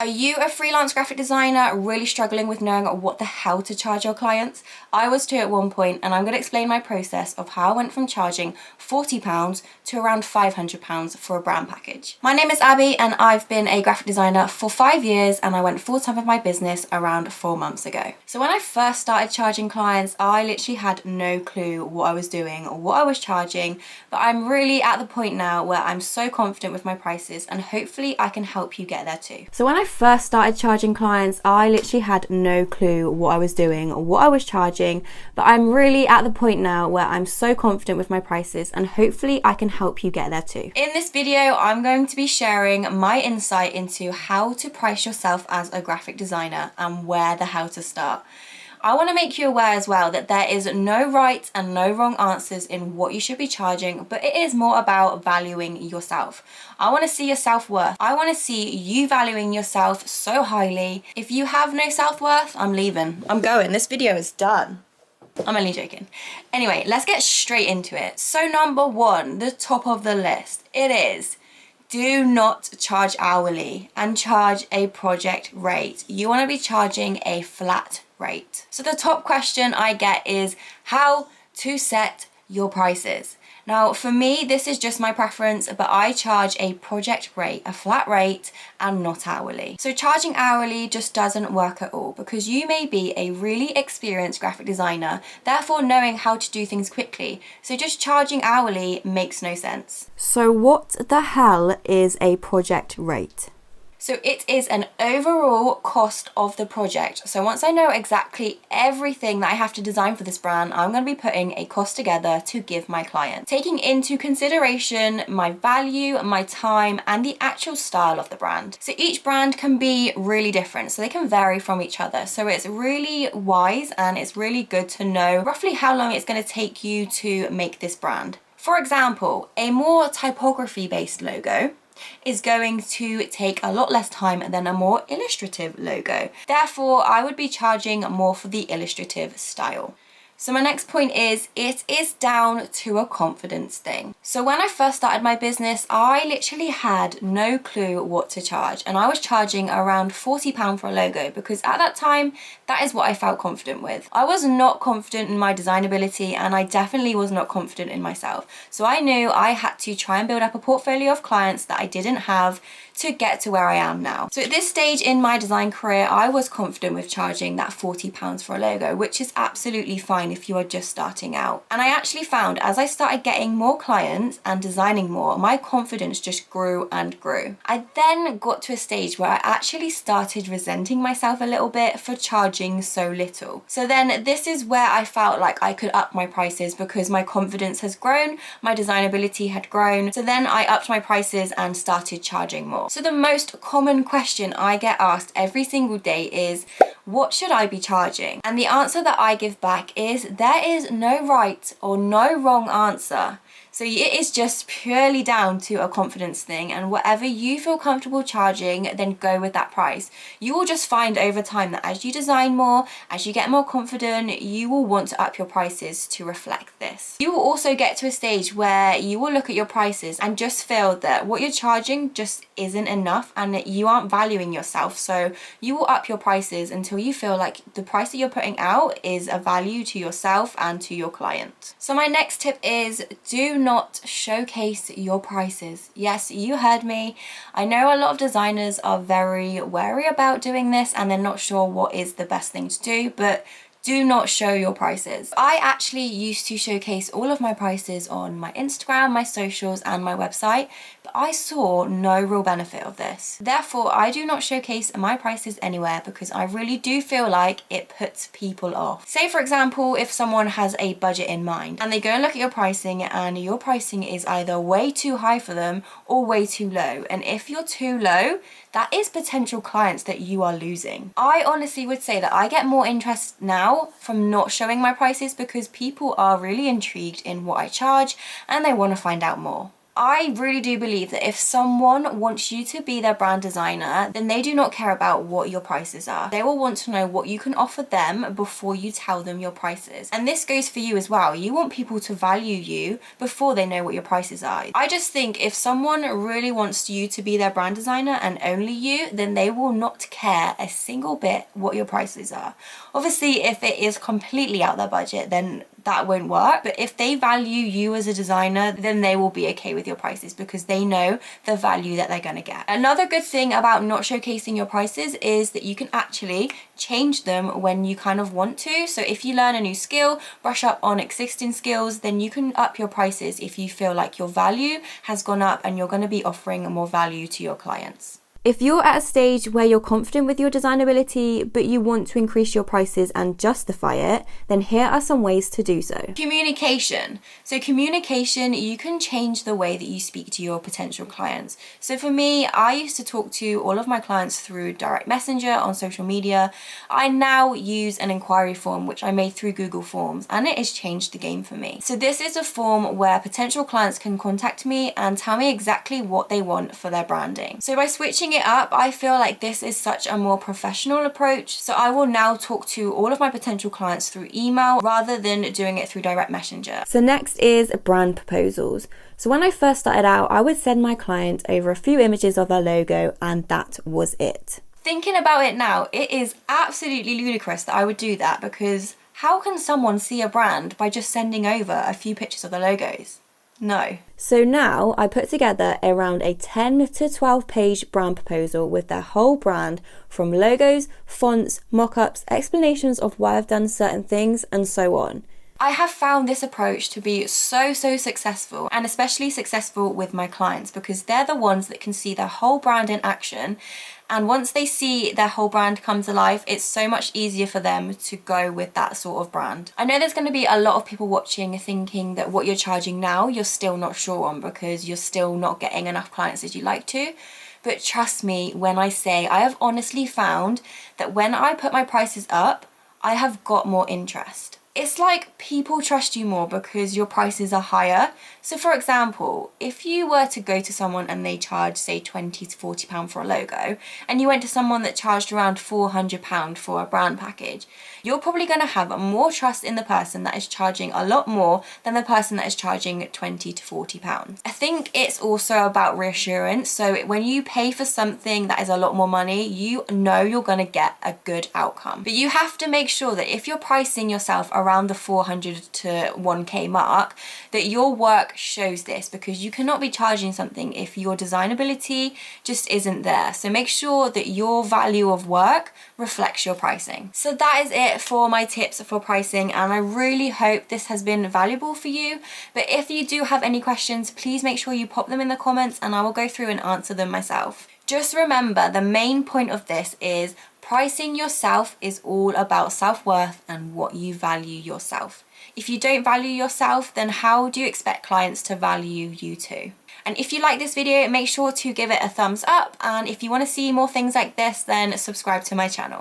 Are you a freelance graphic designer really struggling with knowing what the hell to charge your clients? I was too at one point, and I'm going to explain my process of how I went from charging £40 to around £500 for a brand package. My name is Abby and I've been a graphic designer for 5 years, and I went full-time with my business around 4 months ago. So when I first started charging clients, I literally had no clue what I was doing or what I was charging, but I'm really at the point now where I'm so confident with my prices, and hopefully I can help you get there too. So when I first started charging clients, I literally had no clue what I was doing or what I was charging, but I'm really at the point now where I'm so confident with my prices, and hopefully I can help you get there too. In this video, I'm going to be sharing my insight into how to price yourself as a graphic designer and where the hell to start. I want to make you aware as well that there is no right and no wrong answers in what you should be charging, but it is more about valuing yourself. I want to see your self-worth. I want to see you valuing yourself so highly. If you have no self-worth, I'm leaving. I'm going. This video is done. I'm only joking. Anyway, let's get straight into it. So number one, the top of the list, it is: do not charge hourly and charge a project rate. You want to be charging a flat rate. So the top question I get is how to set your prices. Now for me, this is just my preference, but I charge a project rate, a flat rate, and not hourly. So charging hourly just doesn't work at all, because you may be a really experienced graphic designer, therefore knowing how to do things quickly. So just charging hourly makes no sense. So what the hell is a project rate? So it is an overall cost of the project. So once I know exactly everything that I have to design for this brand, I'm going to be putting a cost together to give my client, taking into consideration my value, my time, and the actual style of the brand. So each brand can be really different, so they can vary from each other. So it's really wise and it's really good to know roughly how long it's going to take you to make this brand. For example, a more typography-based logo is going to take a lot less time than a more illustrative logo. Therefore, I would be charging more for the illustrative style. So my next point is, it is down to a confidence thing. So when I first started my business, I literally had no clue what to charge, and I was charging around £40 for a logo because at that time, that is what I felt confident with. I was not confident in my design ability, and I definitely was not confident in myself. So I knew I had to try and build up a portfolio of clients that I didn't have to get to where I am now. So at this stage in my design career, I was confident with charging that £40 for a logo, which is absolutely fine if you are just starting out. And I actually found as I started getting more clients and designing more, my confidence just grew and grew. I then got to a stage where I actually started resenting myself a little bit for charging so little. So then this is where I felt like I could up my prices because my confidence has grown, my design ability had grown. So then I upped my prices and started charging more. So the most common question I get asked every single day is, what should I be charging? And the answer that I give back is, there is no right or no wrong answer. So it is just purely down to a confidence thing, and whatever you feel comfortable charging, then go with that price. You will just find over time that as you design more, as you get more confident, you will want to up your prices to reflect this. You will also get to a stage where you will look at your prices and just feel that what you're charging just isn't enough and that you aren't valuing yourself. So you will up your prices until you feel like the price that you're putting out is a value to yourself and to your client. So my next tip is, do not showcase your prices. Yes, you heard me. I know a lot of designers are very wary about doing this and they're not sure what is the best thing to do, but do not show your prices. I actually used to showcase all of my prices on my Instagram, my socials, and my website, but I saw no real benefit of this. Therefore, I do not showcase my prices anywhere because I really do feel like it puts people off. Say for example, if someone has a budget in mind and they go and look at your pricing and your pricing is either way too high for them or way too low. And if you're too low, that is potential clients that you are losing. I honestly would say that I get more interest now from not showing my prices because people are really intrigued in what I charge and they want to find out more. I really do believe that if someone wants you to be their brand designer, then they do not care about what your prices are. They will want to know what you can offer them before you tell them your prices. And this goes for you as well. You want people to value you before they know what your prices are. I just think if someone really wants you to be their brand designer and only you, then they will not care a single bit what your prices are. Obviously, if it is completely out their budget, then that won't work. But if they value you as a designer, then they will be okay with your prices because they know the value that they're going to get. Another good thing about not showcasing your prices is that you can actually change them when you kind of want to. So if you learn a new skill, brush up on existing skills, then you can up your prices if you feel like your value has gone up and you're going to be offering more value to your clients. If you're at a stage where you're confident with your design ability, but you want to increase your prices and justify it, then here are some ways to do so. Communication. So communication, you can change the way that you speak to your potential clients. So for me, I used to talk to all of my clients through direct messenger on social media. I now use an inquiry form, which I made through Google Forms, and it has changed the game for me. So this is a form where potential clients can contact me and tell me exactly what they want for their branding. So by switching it up, I feel like this is such a more professional approach. So I will now talk to all of my potential clients through email rather than doing it through direct messenger. So next is brand proposals. So when I first started out, I would send my client over a few images of their logo and that was it. Thinking about it now, it is absolutely ludicrous that I would do that, because how can someone see a brand by just sending over a few pictures of the logos? No. So now I put together around a 10 to 12 page brand proposal with their whole brand, from logos, fonts, mock-ups, explanations of why I've done certain things, and so on. I have found this approach to be so successful, and especially successful with my clients, because they're the ones that can see their whole brand in action. And once they see their whole brand come to life, it's so much easier for them to go with that sort of brand. I know there's going to be a lot of people watching thinking that what you're charging now, you're still not sure on because you're still not getting enough clients as you like to. But trust me when I say I have honestly found that when I put my prices up, I have got more interest. It's like people trust you more because your prices are higher. So for example, if you were to go to someone and they charge say £20 to £40 for a logo, and you went to someone that charged around £400 for a brand package, you're probably going to have more trust in the person that is charging a lot more than the person that is charging £20 to £40. I think it's also about reassurance. So when you pay for something that is a lot more money, you know you're going to get a good outcome. But you have to make sure that if you're pricing yourself around the 400 to 1k mark, that your work shows this, because you cannot be charging something if your designability just isn't there. So make sure that your value of work reflects your pricing. So that is it for my tips for pricing, and I really hope this has been valuable for you. But if you do have any questions, please make sure you pop them in the comments and I will go through and answer them myself. Just remember, the main point of this is pricing yourself is all about self-worth and what you value yourself. If you don't value yourself, then how do you expect clients to value you too? And if you like this video, make sure to give it a thumbs up. And if you want to see more things like this, then subscribe to my channel.